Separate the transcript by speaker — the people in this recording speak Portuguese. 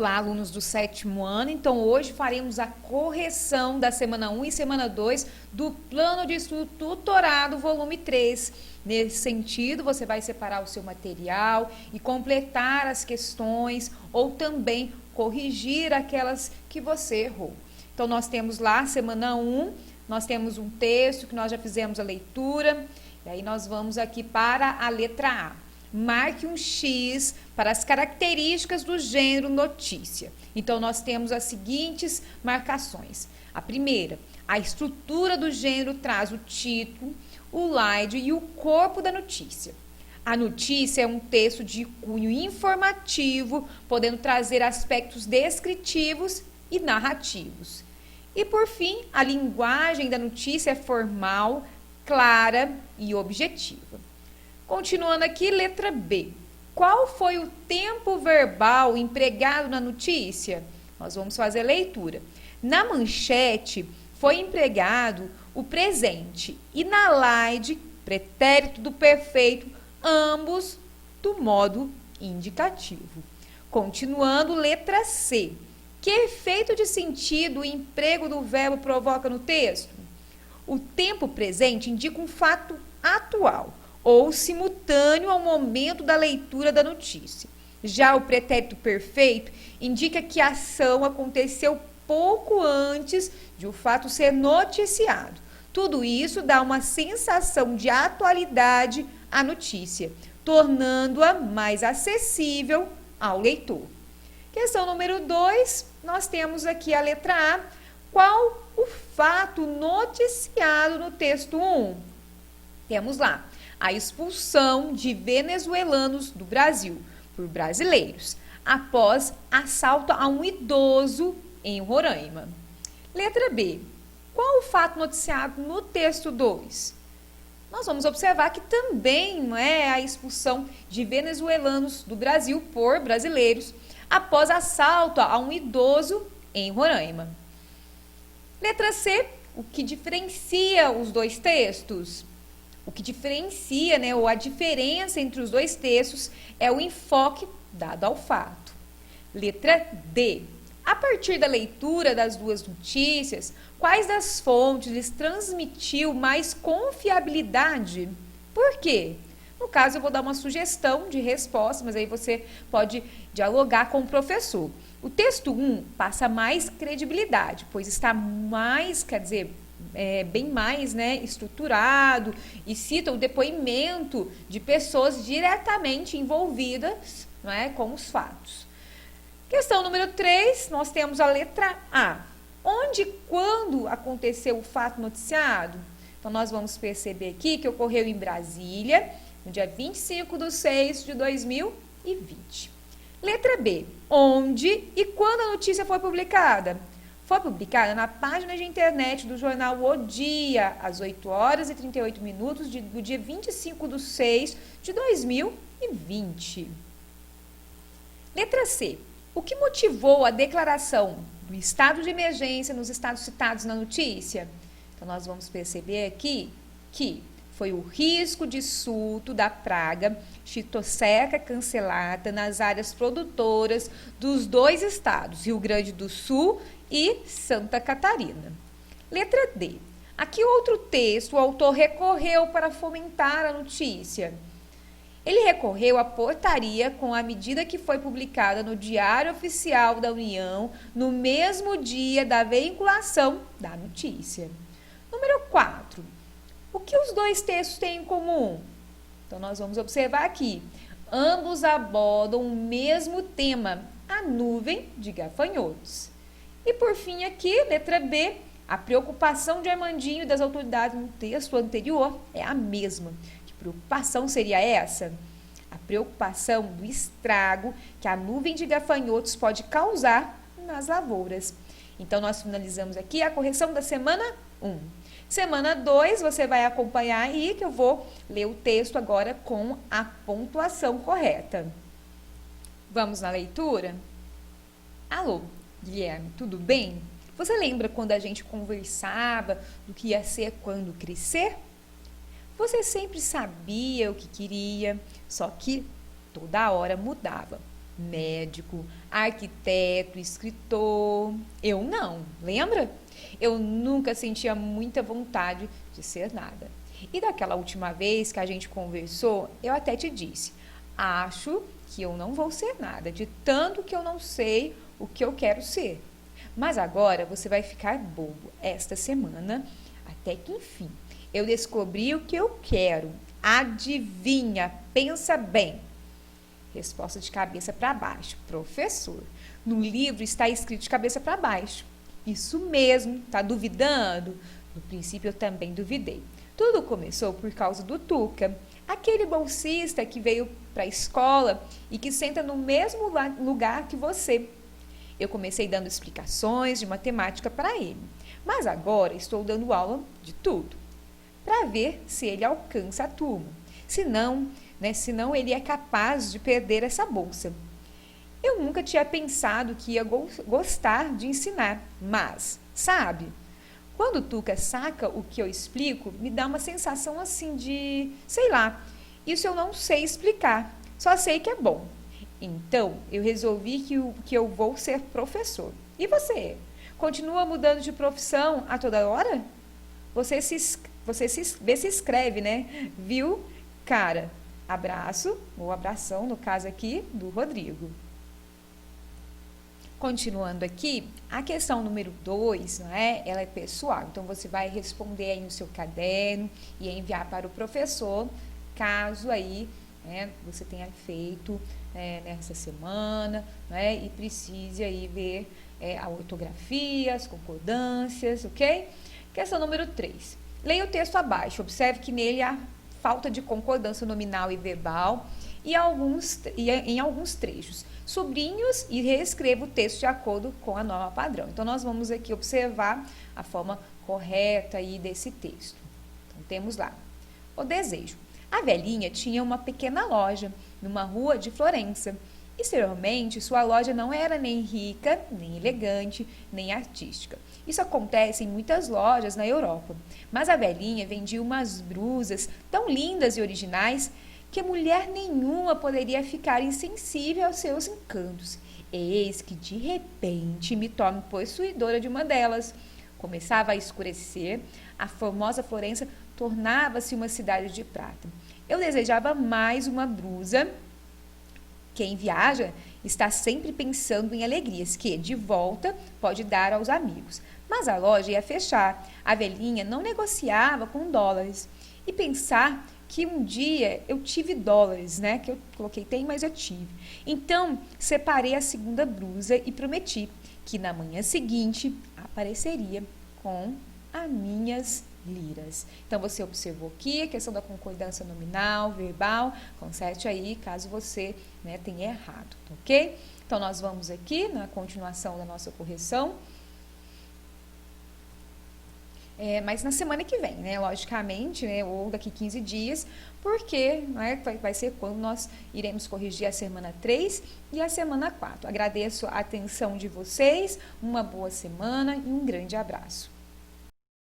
Speaker 1: Olá, alunos do 7º ano. Então, hoje faremos a correção da semana 1 e semana 2 do Plano de Estudo Tutorado, volume 3. Nesse sentido, você vai separar o seu material e completar as questões ou também corrigir aquelas que você errou. Então, nós temos lá, semana 1, nós temos um texto que nós já fizemos a leitura, e aí nós vamos aqui para a letra A. Marque um X para as características do gênero notícia. Então, nós temos as seguintes marcações. A primeira, a estrutura do gênero traz o título, o slide e o corpo da notícia. A notícia é um texto de cunho informativo, podendo trazer aspectos descritivos e narrativos. E, por fim, a linguagem da notícia é formal, clara e objetiva. Continuando aqui, letra B. Qual foi o tempo verbal empregado na notícia? Nós vamos fazer a leitura. Na manchete, foi empregado o presente e na slide, pretérito do perfeito, ambos do modo indicativo. Continuando, letra C. Que efeito de sentido o emprego do verbo provoca no texto? O tempo presente indica um fato atual ou simultâneo ao momento da leitura da notícia. Já o pretérito perfeito indica que a ação aconteceu pouco antes de o fato ser noticiado. Tudo isso dá uma sensação de atualidade à notícia, tornando-a mais acessível ao leitor. Questão número 2, nós temos aqui a letra A. Qual o fato noticiado no texto 1? Temos lá a expulsão de venezuelanos do Brasil por brasileiros, após assalto a um idoso em Roraima. Letra B. Qual o fato noticiado no texto 2? Nós vamos observar que também não é a expulsão de venezuelanos do Brasil por brasileiros, após assalto a um idoso em Roraima. Letra C. O que diferencia os dois textos? O que diferencia, ou a diferença entre os dois textos é o enfoque dado ao fato. Letra D. A partir da leitura das duas notícias, quais das fontes lhes transmitiu mais confiabilidade? Por quê? No caso, eu vou dar uma sugestão de resposta, mas aí você pode dialogar com o professor. O texto 1 passa mais credibilidade, pois está mais, bem mais estruturado e cita o depoimento de pessoas diretamente envolvidas com os fatos. Questão número 3, nós temos a letra A. Onde e quando aconteceu o fato noticiado? Então, nós vamos perceber aqui que ocorreu em Brasília, no dia 25/6/2020. Letra B. Onde e quando a notícia foi publicada? Foi publicada na página de internet do jornal O Dia, às 8h38 do dia 25/6/2020. Letra C. O que motivou a declaração do estado de emergência nos estados citados na notícia? Então, nós vamos perceber aqui que foi o risco de surto da praga Phytocerca cancellata nas áreas produtoras dos dois estados, Rio Grande do Sul e Santa Catarina. Letra D. Aqui outro texto, o autor recorreu para fomentar a notícia. Ele recorreu à portaria com a medida que foi publicada no Diário Oficial da União no mesmo dia da veiculação da notícia. Número 4. O que os dois textos têm em comum? Então, nós vamos observar aqui. Ambos abordam o mesmo tema, a nuvem de gafanhotos. E, por fim, aqui, letra B, a preocupação de Armandinho e das autoridades no texto anterior é a mesma. Que preocupação seria essa? A preocupação do estrago que a nuvem de gafanhotos pode causar nas lavouras. Então, nós finalizamos aqui a correção da semana 1. Semana 2, você vai acompanhar aí que eu vou ler o texto agora com a pontuação correta. Vamos na leitura? Alô, Guilherme, tudo bem? Você lembra quando a gente conversava do que ia ser quando crescer? Você sempre sabia o que queria, só que toda hora mudava. médico, arquiteto, escritor. Eu não, lembra? Eu nunca sentia muita vontade de ser nada. E daquela última vez que a gente conversou, eu até te disse, acho que eu não vou ser nada, de tanto que eu não sei o que eu quero ser. Mas agora você vai ficar bobo. Esta semana, até que enfim, eu descobri o que eu quero. Adivinha, pensa bem. Resposta de cabeça para baixo. Professor, no livro está escrito de cabeça para baixo. Isso mesmo, tá duvidando? No princípio eu também duvidei. Tudo começou por causa do Tuca, aquele bolsista que veio para a escola e que senta no mesmo lugar que você. Eu comecei dando explicações de matemática para ele, mas agora estou dando aula de tudo, para ver se ele alcança a turma. Senão ele é capaz de perder essa bolsa. Eu nunca tinha pensado que ia gostar de ensinar, mas, sabe, quando o Tuca saca o que eu explico, me dá uma sensação assim de, sei lá, isso eu não sei explicar, só sei que é bom. Então, eu resolvi que eu vou ser professor. E você? Continua mudando de profissão a toda hora? Vê se inscreve, né? Viu? Cara, abraço, ou abração, no caso aqui, do Rodrigo. Continuando aqui, a questão número 2, não é? Ela é pessoal. Então, você vai responder aí no seu caderno e enviar para o professor, caso aí você tenha feito nessa semana, né? E precise aí ver a ortografia, as concordâncias, ok? Questão número 3. Leia o texto abaixo. Observe que nele há falta de concordância nominal e verbal e em alguns trechos. Sublinhe-os e reescreva o texto de acordo com a norma padrão. Então, nós vamos aqui observar a forma correta aí desse texto. Então, temos lá. O desejo. A velhinha tinha uma pequena loja numa rua de Florença. Exteriormente, sua loja não era nem rica, nem elegante, nem artística. Isso acontece em muitas lojas na Europa. Mas a velhinha vendia umas blusas tão lindas e originais que mulher nenhuma poderia ficar insensível aos seus encantos. Eis que, de repente, me torno possuidora de uma delas. Começava a escurecer, a formosa Florença tornava-se uma cidade de prata. Eu desejava mais uma blusa. Quem viaja está sempre pensando em alegrias que, de volta, pode dar aos amigos. Mas a loja ia fechar. A velhinha não negociava com dólares. E pensar que um dia eu tive dólares, né? Que eu coloquei tem, mas eu tive. Então, separei a segunda blusa e prometi que na manhã seguinte apareceria com as minhas liras. Então, você observou aqui a questão da concordância nominal, verbal, conserte aí caso você tenha errado, ok? Então, nós vamos aqui na continuação da nossa correção. Mas na semana que vem, né? Logicamente, ou daqui 15 dias, porque vai ser quando nós iremos corrigir a semana 3 e a semana 4. Agradeço a atenção de vocês, uma boa semana e um grande abraço.